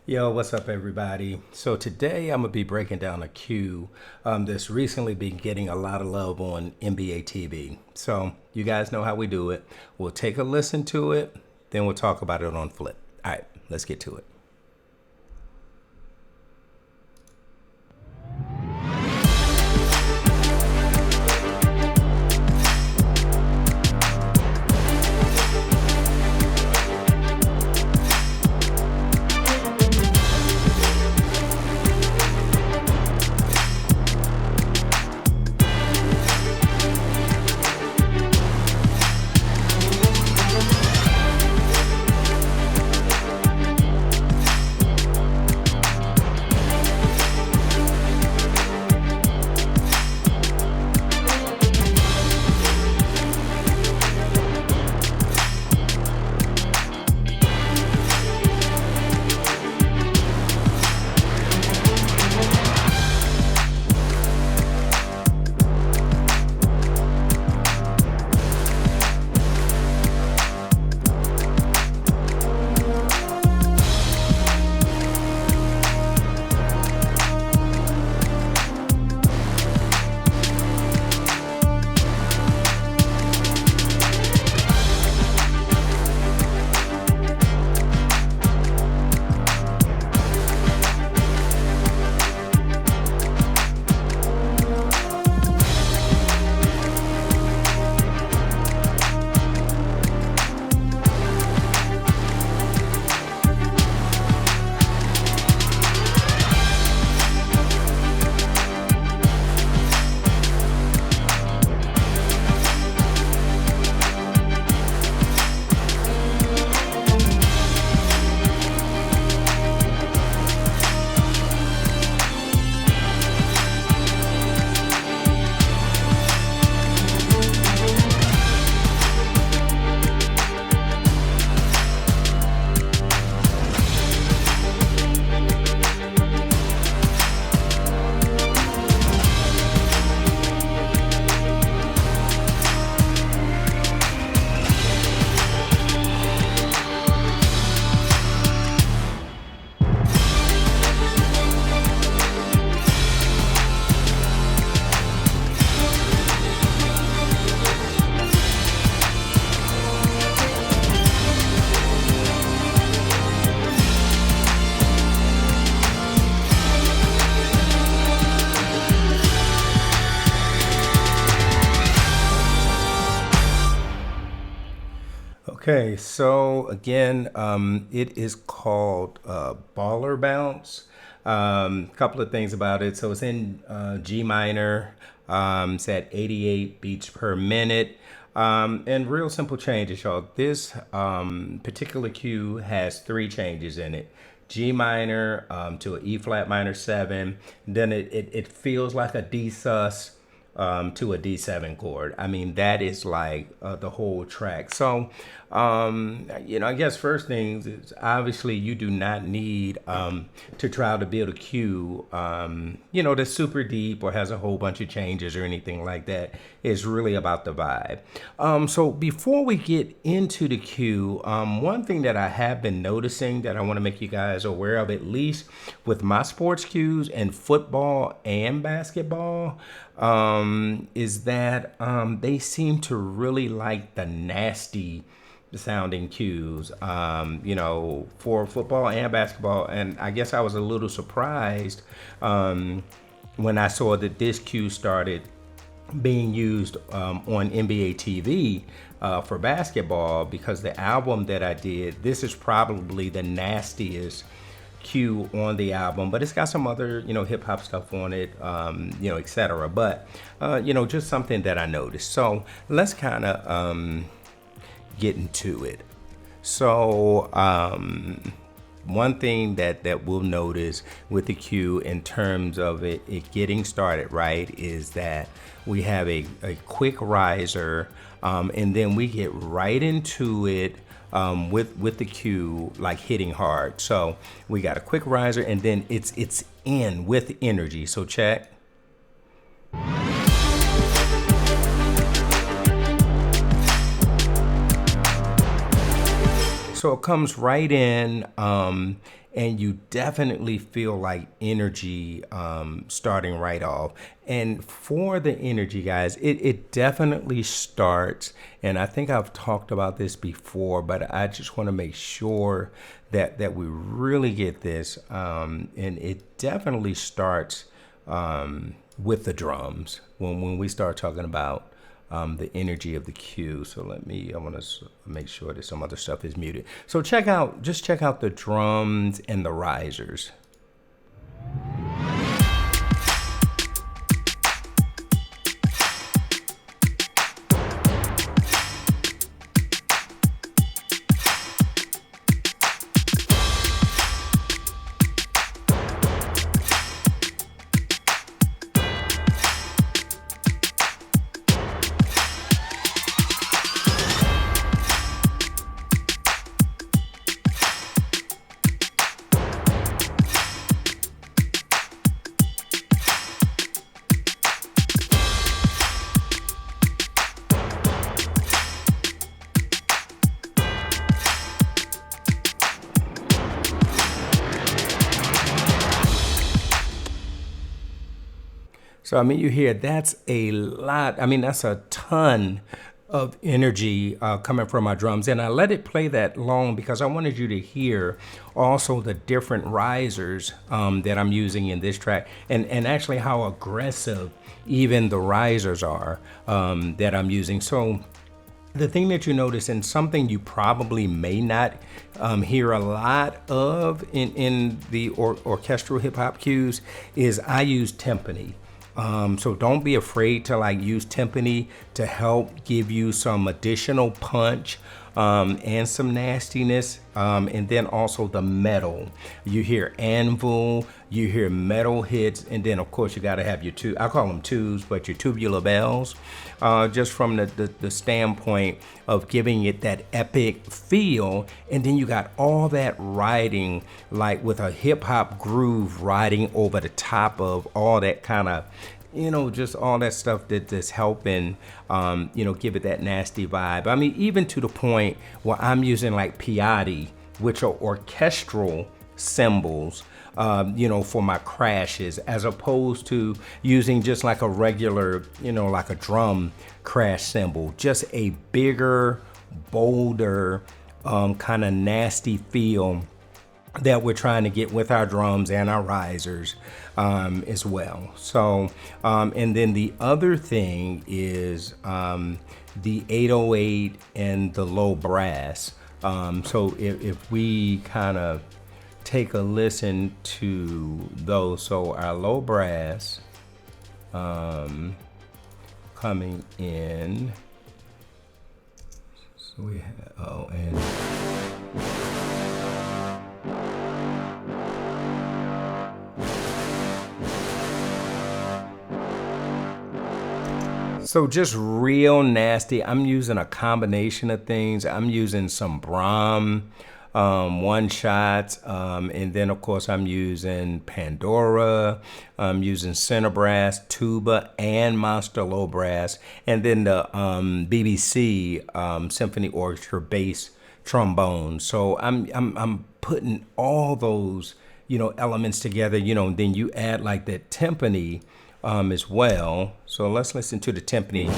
Yo, what's up, everybody? So today I'm gonna be breaking down a cue that's recently been getting a lot of love on NBA TV. So you guys know how we do it. We'll take a listen to it, then we'll talk about it on Flip. All right, let's get to it. Okay, so again, it is called Baller Bounce. Couple of things about it. So it's in G minor. It's at 88 beats per minute. And real simple changes, y'all. This particular cue has three changes in it. G minor to an E flat minor 7. Then it feels like a D sus to a D7 chord. I mean, that is like the whole track. So, I guess first things is obviously you do not need to try to build a cue, that's super deep or has a whole bunch of changes or anything like that. It's really about the vibe. So before we get into the cue, one thing that I have been noticing that I want to make you guys aware of, at least with my sports cues and football and basketball, is that they seem to really like the nasty sounding cues, for football and basketball. And I guess I was a little surprised when I saw that this cue started being used on NBA TV for basketball, because the album that I did, this is probably the nastiest cue on the album, but it's got some other, hip hop stuff on it, etc. But, just something that I noticed. So let's kind of get into it. So, one thing that we'll notice with the cue in terms of it getting started, right, is that we have a quick riser, and then we get right into it with the cue, like hitting hard. So we got a quick riser, and then it's in with energy. So check. So it comes right in, and you definitely feel like energy starting right off. And for the energy, guys, it definitely starts, and I think I've talked about this before, but I just want to make sure that we really get this. And it definitely starts with the drums when we start talking about the energy of the cue. So I want to make sure that some other stuff is muted. So just check out the drums and the risers. So, I mean, you hear that's a lot. I mean, that's a ton of energy coming from my drums. And I let it play that long because I wanted you to hear also the different risers that I'm using in this track, and actually how aggressive even the risers are that I'm using. So the thing that you notice, and something you probably may not hear a lot of in the orchestral hip hop cues, is I use timpani. So don't be afraid to like use timpani to help give you some additional punch and some nastiness. And then also the metal. You hear anvil, you hear metal hits, and then of course you got to have your I call them twos, but your tubular bells, just from the standpoint of giving it that epic feel. And then you got all that riding, like with a hip hop groove riding over the top of all that kind of, just all that stuff that's helping, give it that nasty vibe. I mean, even to the point where I'm using like piatti, which are orchestral cymbals, for my crashes, as opposed to using just like a regular, like a drum crash cymbal, just a bigger, bolder, kind of nasty feel that we're trying to get with our drums and our risers as well. So, and then the other thing is the 808 and the low brass. So if we kind of take a listen to those, so our low brass coming in. So we have, so just real nasty. I'm using a combination of things. I'm using some Brahm one shots, and then of course I'm using Pandora, I'm using center brass, tuba, and monster low brass, and then the BBC Symphony Orchestra bass trombone. So I'm putting all those elements together. Then you add like that timpani as well. So let's listen to the timpani.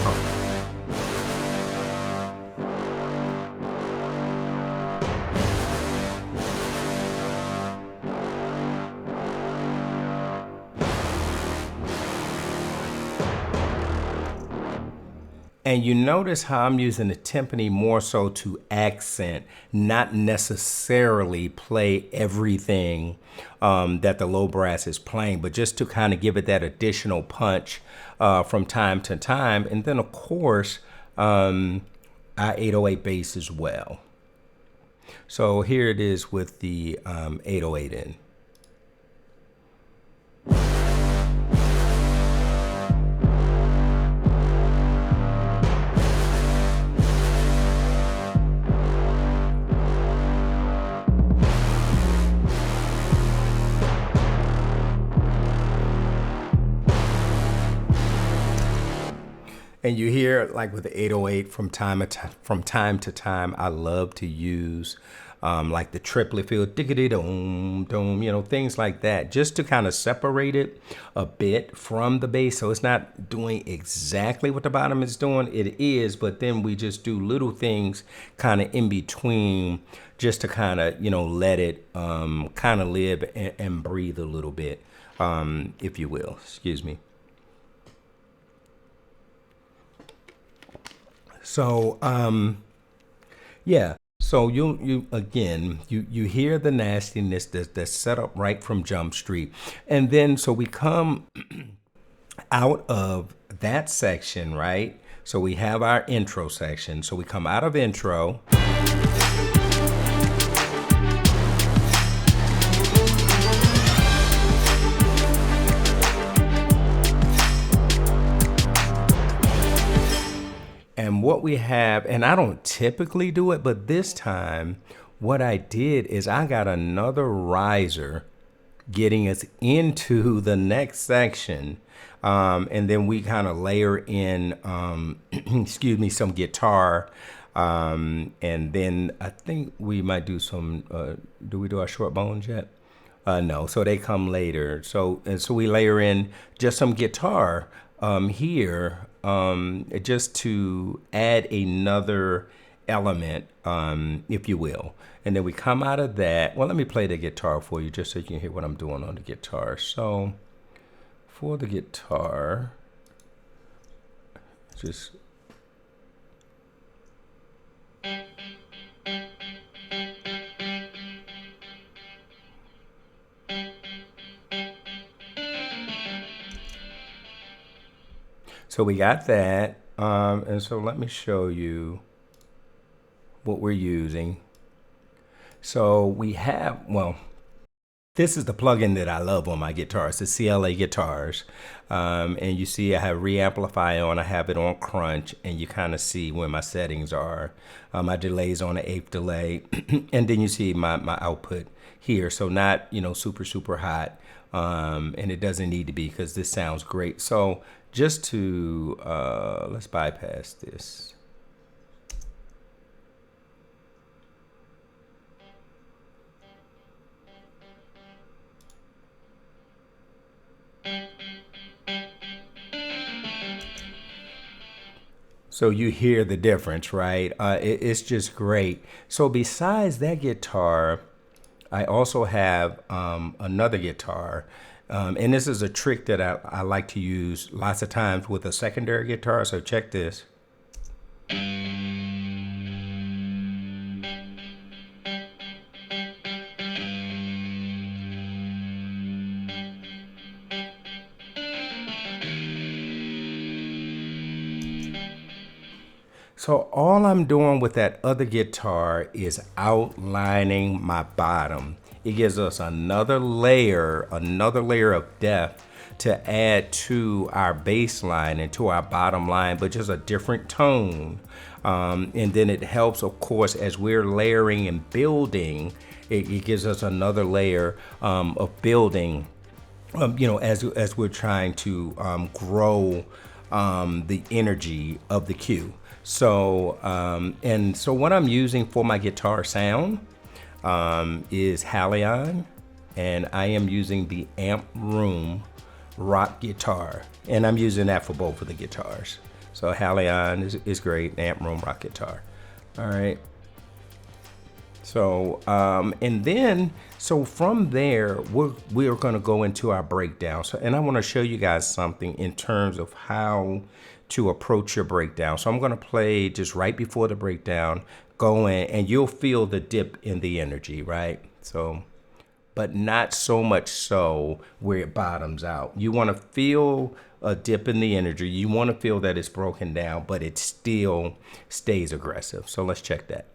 And you notice how I'm using the timpani more so to accent, not necessarily play everything that the low brass is playing, but just to kind of give it that additional punch from time to time. And then, of course, our 808 bass as well. So here it is with the 808 in. And you hear like with the 808 from time to time, I love to use like the triplet feel, diggity dum dum, things like that, just to kind of separate it a bit from the bass. So it's not doing exactly what the bottom is doing. It is, but then we just do little things kind of in between, just to kind of, let it kind of live and breathe a little bit, if you will. Excuse me. So, yeah. So you again, you hear the nastiness that's set up right from Jump Street. And then so we come out of that section, right? So we have our intro section. So we come out of intro. And what we have, and I don't typically do it, but this time what I did is I got another riser getting us into the next section. And then we kind of layer in, excuse me, some guitar. And then I think we might do some, do we do our short bones yet? No, so they come later. So we layer in just some guitar here, just to add another element, if you will. And then we come out of that. Well, let me play the guitar for you just so you can hear what I'm doing on the guitar. So for the guitar, just so we got that. And so let me show you what we're using. So we have, well, this is the plugin that I love on my guitars, the CLA guitars. And you see I have reamplify on, I have it on crunch, and you kind of see where my settings are. My delay's on an 8th delay. And then you see my output here. So not, super hot. And it doesn't need to be, because this sounds great. So just to, let's bypass this. So you hear the difference, right? It's just great. So besides that guitar, I also have another guitar. And this is a trick that I like to use lots of times with a secondary guitar. So check this. So all I'm doing with that other guitar is outlining my bottom. It gives us another layer of depth to add to our bass line and to our bottom line, but just a different tone. And then it helps, of course, as we're layering and building, it gives us another layer of building, as we're trying to grow the energy of the cue. So, and so what I'm using for my guitar sound is Halion, and I am using the Amp Room Rock guitar, and I'm using that for both of the guitars. So Halion is great, Amp Room Rock guitar. All right. So, and then, so from there, we're going to go into our breakdown. So, and I want to show you guys something in terms of how to approach your breakdown. So I'm going to play just right before the breakdown, go in, and you'll feel the dip in the energy, right? So, but not so much so where it bottoms out. You want to feel a dip in the energy. You want to feel that it's broken down, but it still stays aggressive. So let's check that.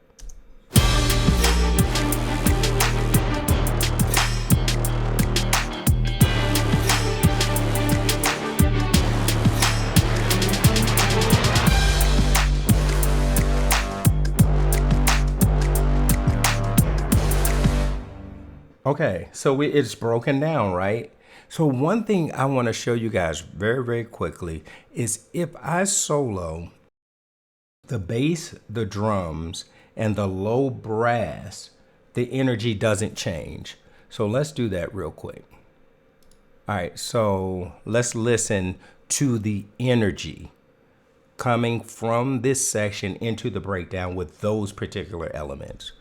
Okay, so it's broken down, right? So one thing I want to show you guys very, very quickly is if I solo the bass, the drums, and the low brass the energy doesn't change. So let's do that real quick. All right, so let's listen to the energy coming from this section into the breakdown with those particular elements.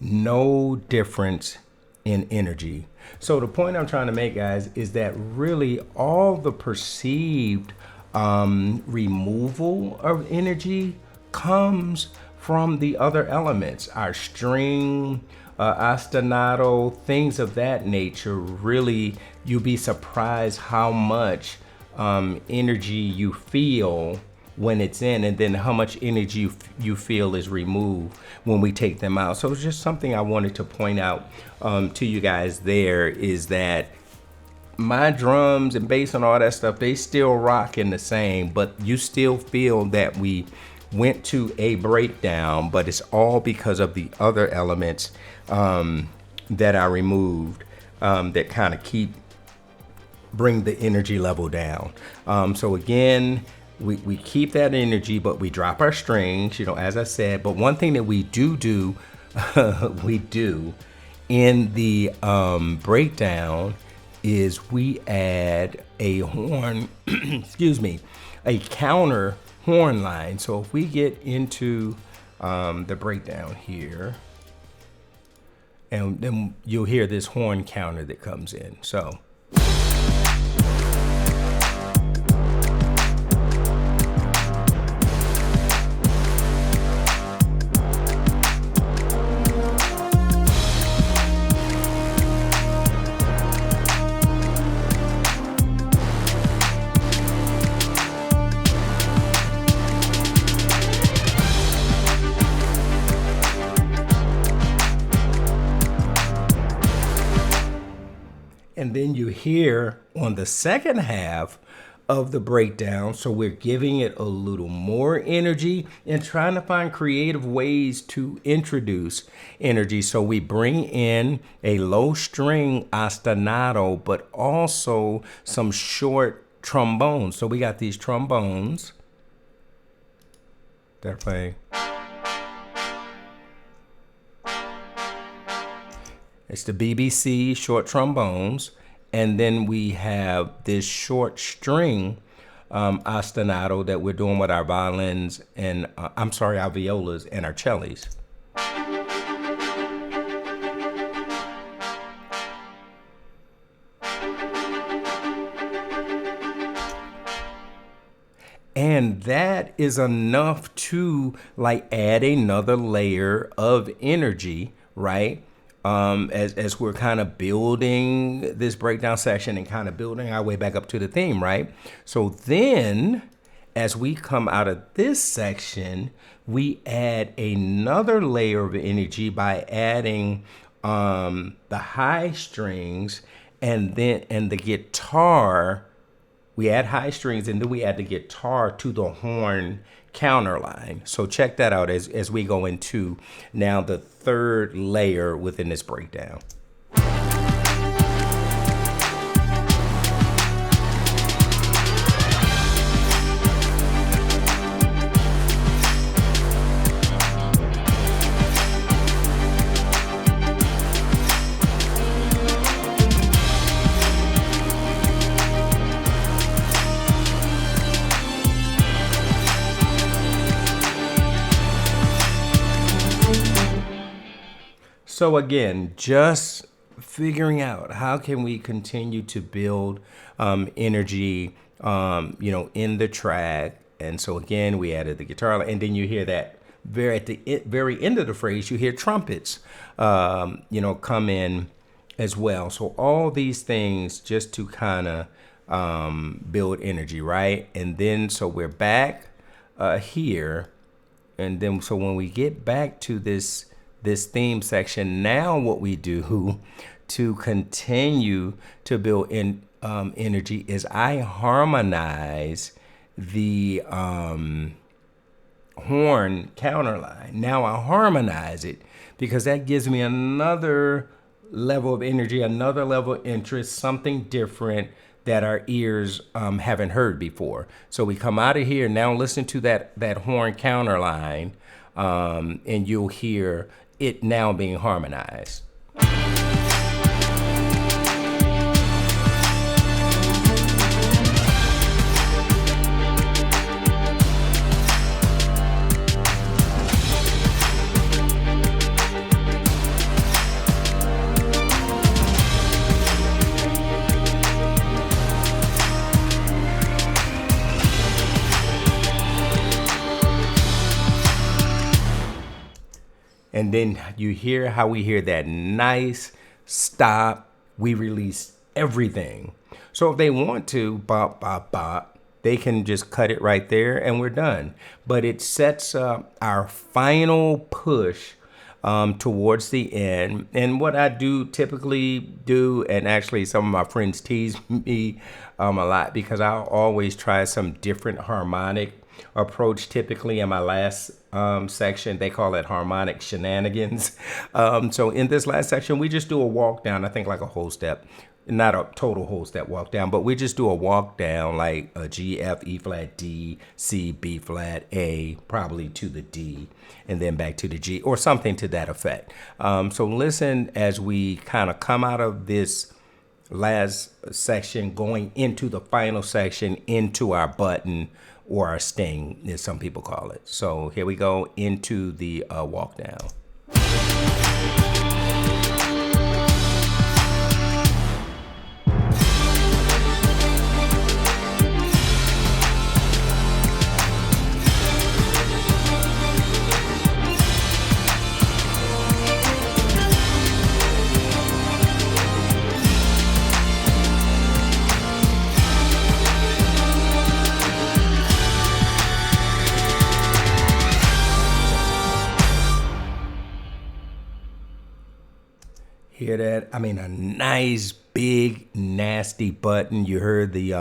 No difference in energy. So the point I'm trying to make, guys, is that really all the perceived removal of energy comes from the other elements. Our string, ostinato, things of that nature. Really, you'll be surprised how much energy you feel when it's in, and then how much energy you feel is removed when we take them out. So it's just something I wanted to point out to you guys there, is that my drums and bass and all that stuff, they still rocking the same, but you still feel that we went to a breakdown, but it's all because of the other elements that I removed that kind of bring the energy level down. So again, we keep that energy, but we drop our strings, as I said. But one thing that we do we do in the breakdown is we add a horn, excuse me, a counter horn line. So if we get into the breakdown here, and then you'll hear this horn counter that comes in. So. And then you hear on the second half of the breakdown, so we're giving it a little more energy and trying to find creative ways to introduce energy. So we bring in a low string ostinato, but also some short trombones. So we got these trombones that are playing. It's the BBC short trombones, and then we have this short string ostinato that we're doing with our violins and our violas and our cellos. And that is enough to add another layer of energy, right? As we're kind of building this breakdown section and kind of building our way back up to the theme, right? So then as we come out of this section, we add another layer of energy by adding the high strings and the guitar. We add high strings and then we add the guitar to the horn counter line. So check that out as we go into now the third layer within this breakdown. So again, just figuring out how can we continue to build energy, in the track. And so again, we added the guitar, and then you hear that at the very end of the phrase, you hear trumpets, come in as well. So all these things just to kind of build energy, right? And then so we're back here, and then so when we get back to this theme section, now what we do to continue to build in energy is I harmonize the horn counterline. Now I harmonize it because that gives me another level of energy, another level of interest, something different that our ears haven't heard before. So we come out of here, now listen to that horn counterline, and you'll hear it now being harmonized. And then you hear how we hear that nice stop. We release everything. So if they want to, bop, bop, bop, they can just cut it right there and we're done. But it sets up our final push towards the end. And what I do typically do, and actually some of my friends tease me a lot because I'll always try some different harmonic approach. Typically in my last section, they call it harmonic shenanigans. So in this last section, we just do a walk down, I think like a whole step. Not a total whole step walk down, but we just do a walk down like a G, F, E flat, D, C, B flat, A, probably to the D, and then back to the G, or something to that effect. So listen as we kind of come out of this last section, going into the final section, into our button or our sting, as some people call it. So here we go into the walk down. Hear that? I mean, a nice, big, nasty button. You heard the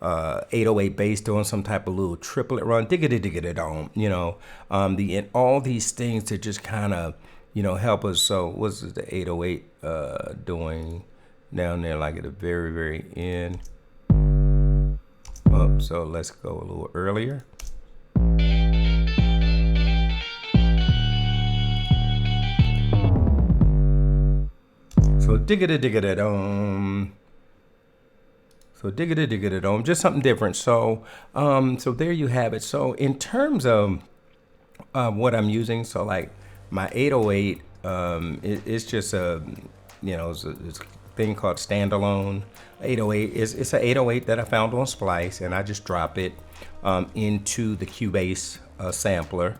808 bass doing some type of little triplet run, diggity-diggity-dom, you know. And all these things to just kind of, you know, help us. So what's the 808 doing down there, like at the very, very end? Oh, so let's go a little earlier. So diggity-diggity-dom. So diggity-diggity-dom, just something different. So so there you have it. So in terms of what I'm using, so like my 808, it's just a, you know, it's a thing called standalone 808. It's an 808 that I found on Splice, and I just drop it into the Cubase sampler,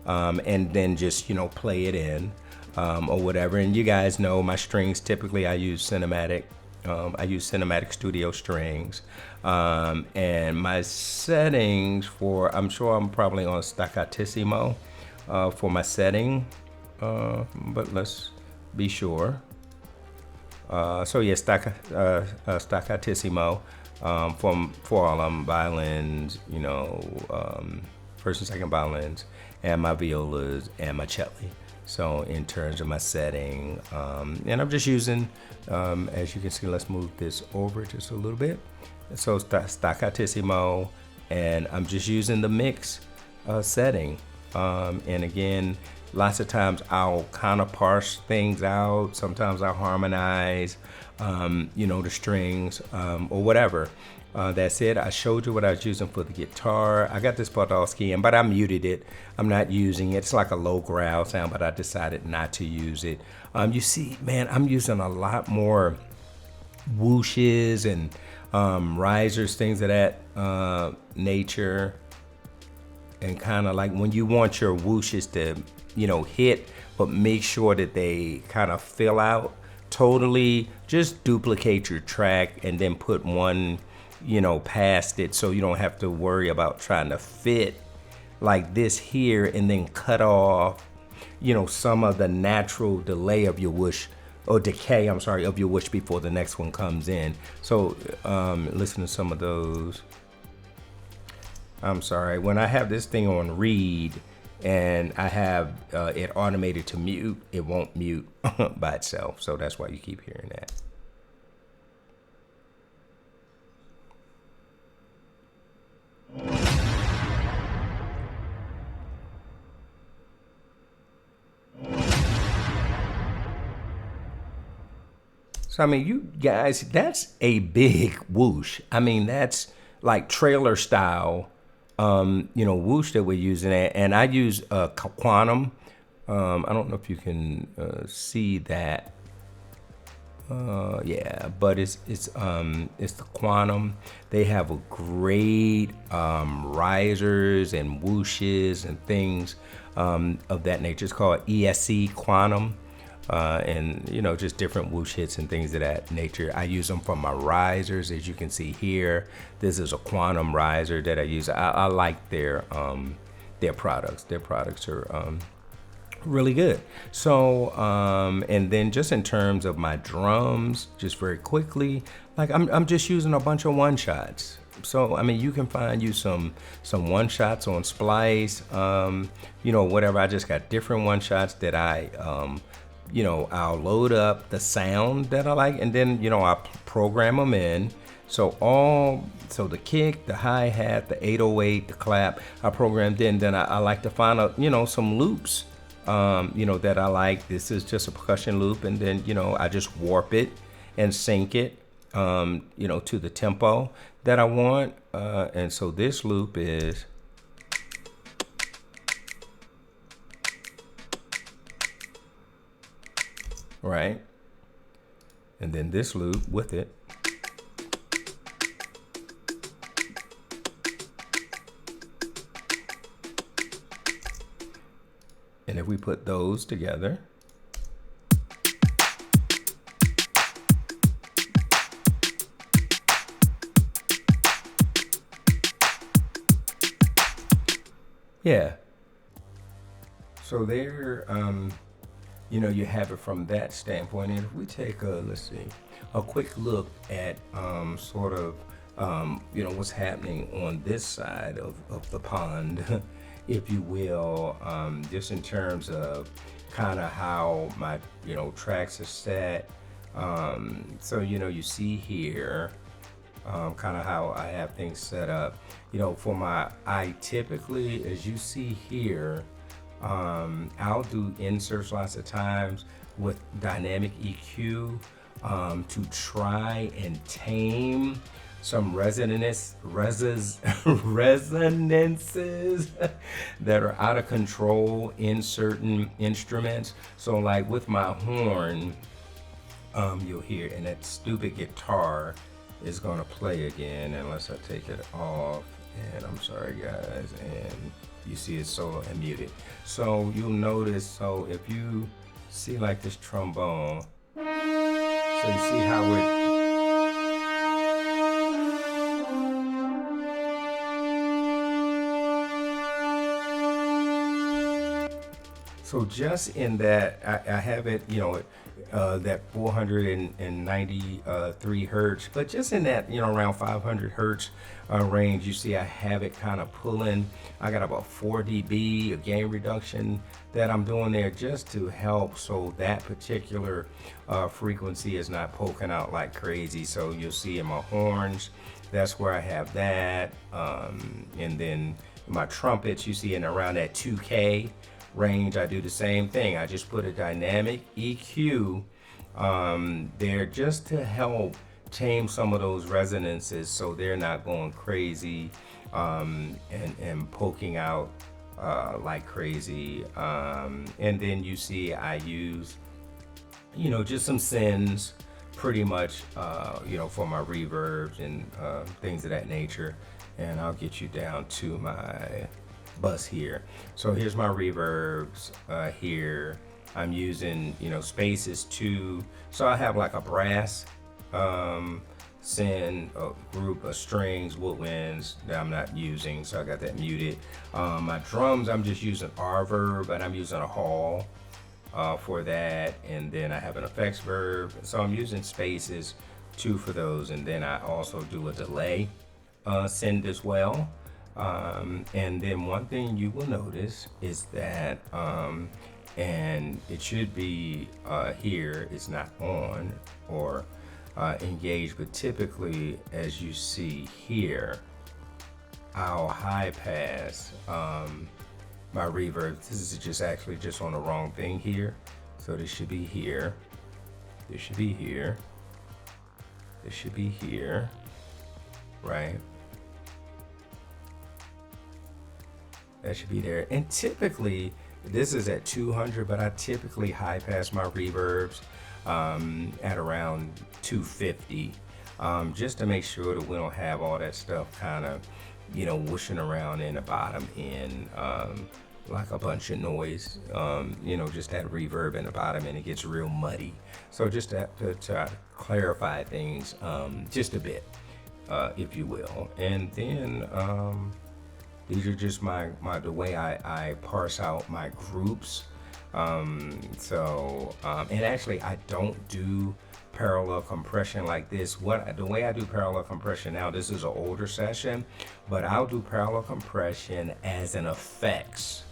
and then just, you know, play it in. Or whatever. And you guys know my strings, typically I use Cinematic. I use Cinematic Studio strings. And my settings for, I'm sure I'm probably on Staccatissimo for my setting. But let's be sure. So yeah, Staccatissimo for all violins, you know, first and second violins, and my violas and my cello. So in terms of my setting, and I'm just using, as you can see, let's move this over just a little bit. So Staccatissimo, and I'm just using the mix setting. And again, lots of times I'll kind of parse things out. Sometimes I'll harmonize, you know, the strings or whatever. That's it. I showed you what I was using for the guitar. I got this Podolsky in, but I muted it. I'm not using it. It's like a low growl sound, but I decided not to use it. You see, man, I'm using a lot more whooshes and risers, things of that nature. And kind of like when you want your whooshes to, you know, hit, but make sure that they kind of fill out totally. Just duplicate your track and then put one, you know, past it, so you don't have to worry about trying to fit like this here and then cut off, you know, some of the natural delay of your whoosh, or decay, I'm sorry, of your whoosh before the next one comes in. So listen to some of those. I'm sorry, when I have this thing on read and I have it automated to mute, it won't mute by itself. So that's why you keep hearing that. So, I mean, you guys, that's a big whoosh. I mean, that's like trailer style, whoosh that we're using. And I use Quantum. I don't know if you can see that. Yeah, but it's the Quantum. They have a great risers and whooshes and things of that nature. It's called ESC Quantum. And just different whoosh hits and things of that nature. I use them for my risers, as you can see here. This is a Quantum riser that I use. I like their products. Their products are really good. So and then just in terms of my drums, just very quickly, like I'm just using a bunch of one shots. So I mean, you can find you some one shots on Splice, whatever. I just got different one shots that I'll load up the sound that I like, and then I'll program them in. So the kick, the hi-hat, the 808, the clap, I programmed in. Then I like to find out some loops that I like. This is just a percussion loop, and then I just warp it and sync it to the tempo that I want. And so this loop is right, and then this loop with it. And if we put those together, yeah. So there, you have it from that standpoint. And if we take a quick look at sort of what's happening on this side of the pond, if you will, just in terms of kind of how my tracks are set. So you see here kind of how I have things set up. I typically, as you see here, I'll do inserts lots of times with dynamic EQ to try and tame some resonances that are out of control in certain instruments. So like with my horn, you'll hear, and that stupid guitar is gonna play again unless I take it off. And I'm sorry guys, and you see it's solo and muted. So you'll notice, so if you see like this trombone, so you see how it, so just in that, I have it, that 493 hertz, but just in that, around 500 hertz range, you see I have it kind of pulling. I got about 4 dB of gain reduction that I'm doing there just to help so that particular frequency is not poking out like crazy. So you'll see in my horns, that's where I have that. And then my trumpets, you see in around that 2K range, I do the same thing. I just put a dynamic EQ there just to help tame some of those resonances so they're not going crazy and poking out like crazy. And then you see I use just some sends pretty much for my reverbs and things of that nature. And I'll get you down to my bus here. So here's my reverbs here. I'm using spaces too. So I have like a brass send, a group of strings, woodwinds that I'm not using, so I got that muted. My drums, I'm just using Reverb, but I'm using a Hall for that, and then I have an effects verb. So I'm using spaces too for those, and then I also do a delay send as well. And then one thing you will notice is that, and it should be here, it's not on or engaged, but typically, as you see here, I'll high pass my reverb. This is just actually just on the wrong thing here. So this should be here. This should be here. This should be here, right? That should be there. And typically, this is at 200, but I typically high pass my reverbs at around 250, just to make sure that we don't have all that stuff kind of, whooshing around in the bottom end, like a bunch of noise, just that reverb in the bottom, and it gets real muddy. So just to clarify things just a bit, if you will. And then these are just the way I parse out my groups. And actually I don't do parallel compression like this. The way I do parallel compression now, this is an older session, but I'll do parallel compression as an effects.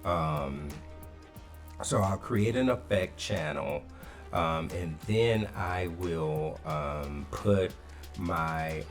So I'll create an effect channel, and then I will put my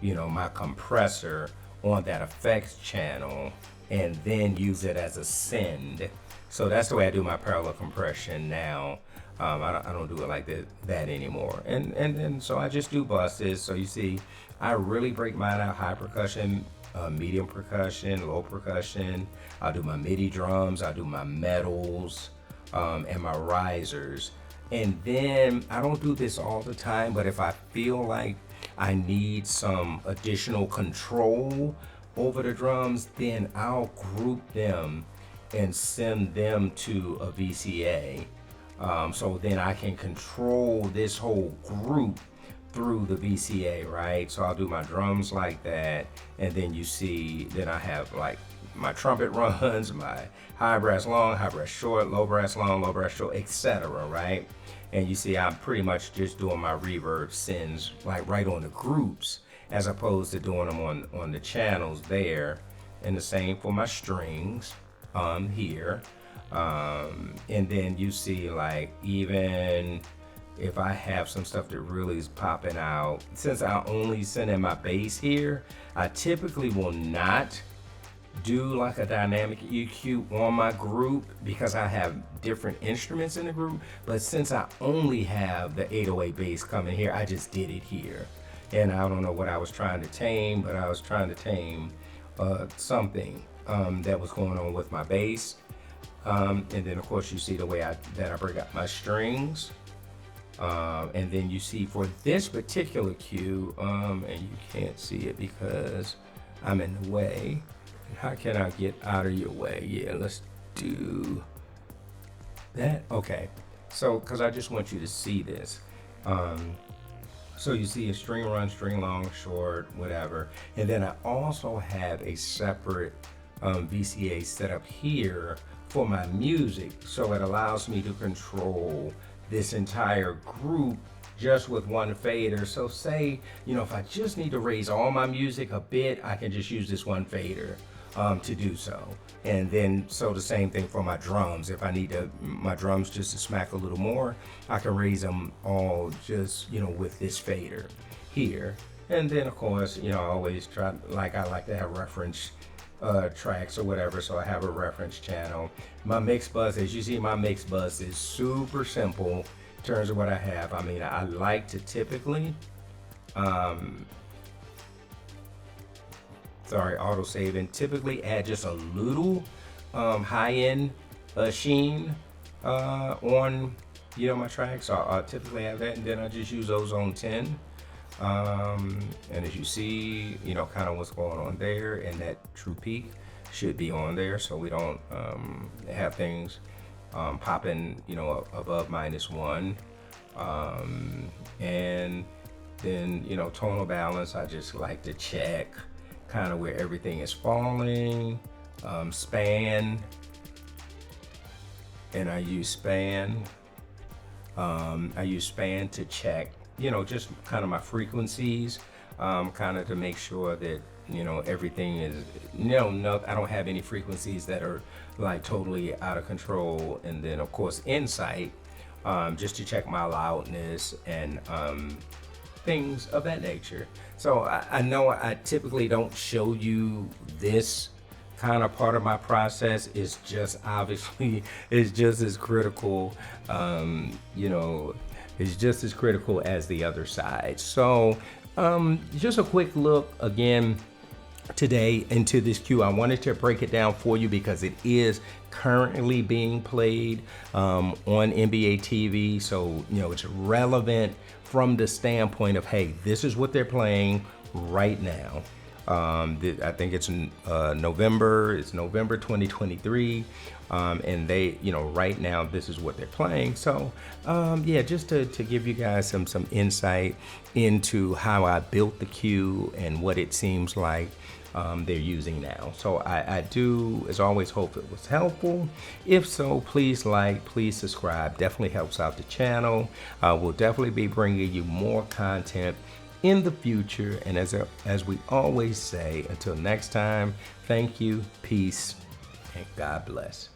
my compressor on that effects channel, and then use it as a send. So that's the way I do my parallel compression now. I don't do it like that anymore. And then so I just do buses. So you see, I really break mine out: high percussion, medium percussion, low percussion. I'll do my MIDI drums, I'll do my metals, and my risers. And then I don't do this all the time, but if I feel like I need some additional control over the drums, then I'll group them and send them to a VCA. So then I can control this whole group through the VCA, right? So I'll do my drums like that, and then you see, then I have like my trumpet runs, my high brass long, high brass short, low brass long, low brass short, etc., right? And you see I'm pretty much just doing my reverb sends like right on the groups, as opposed to doing them on the channels there. And the same for my strings here. And then you see, like, even if I have some stuff that really is popping out, since I only send in my bass here, I typically will not do like a dynamic EQ on my group because I have different instruments in the group. But since I only have the 808 bass coming here, I just did it here. And I don't know what I was trying to tame, but I was trying to tame something that was going on with my bass. And then of course you see the way that I break out my strings. And then you see for this particular cue, and you can't see it because I'm in the way. How can I get out of your way? Yeah, let's do that. Okay, so because I just want you to see this. So you see a string run, string long, short, whatever. And then I also have a separate VCA set up here for my music. So it allows me to control this entire group just with one fader. So say, if I just need to raise all my music a bit, I can just use this one fader to do so. And then, so the same thing for my drums. If I need my drums just to smack a little more, I can raise them all just, with this fader here. And then of course, I always try, like I like to have reference tracks or whatever, so I have a reference channel. My mix bus, as you see, my mix bus is super simple in terms of what I have. I mean, I like to typically, autosave, and typically add just a little high-end sheen on my tracks. So I typically have that, and then I just use Ozone 10. And as you see, kind of what's going on there, and that true peak should be on there, so we don't have things popping, above -1. And then, tonal balance, I just like to check kind of where everything is falling. Span, and I use span. I use span to check, just kind of my frequencies. kind of to make sure that everything is, no, I don't have any frequencies that are like totally out of control. And then of course Insight, just to check my loudness and things of that nature. So I know I typically don't show you this kind of part of my process. Is just obviously it's just as critical, it's just as critical as the other side. So just a quick look again today into this cue. I wanted to break it down for you because it is currently being played on NBA TV. So, it's relevant from the standpoint of, hey, this is what they're playing right now. I think it's November 2023. And they, right now, this is what they're playing. So, yeah, just to give you guys some insight into how I built the cue and what it seems like they're using now. So I do, as always, hope it was helpful. If so, please like, please subscribe. Definitely helps out the channel. We'll definitely be bringing you more content in the future. And as we always say, until next time, thank you, peace, and God bless.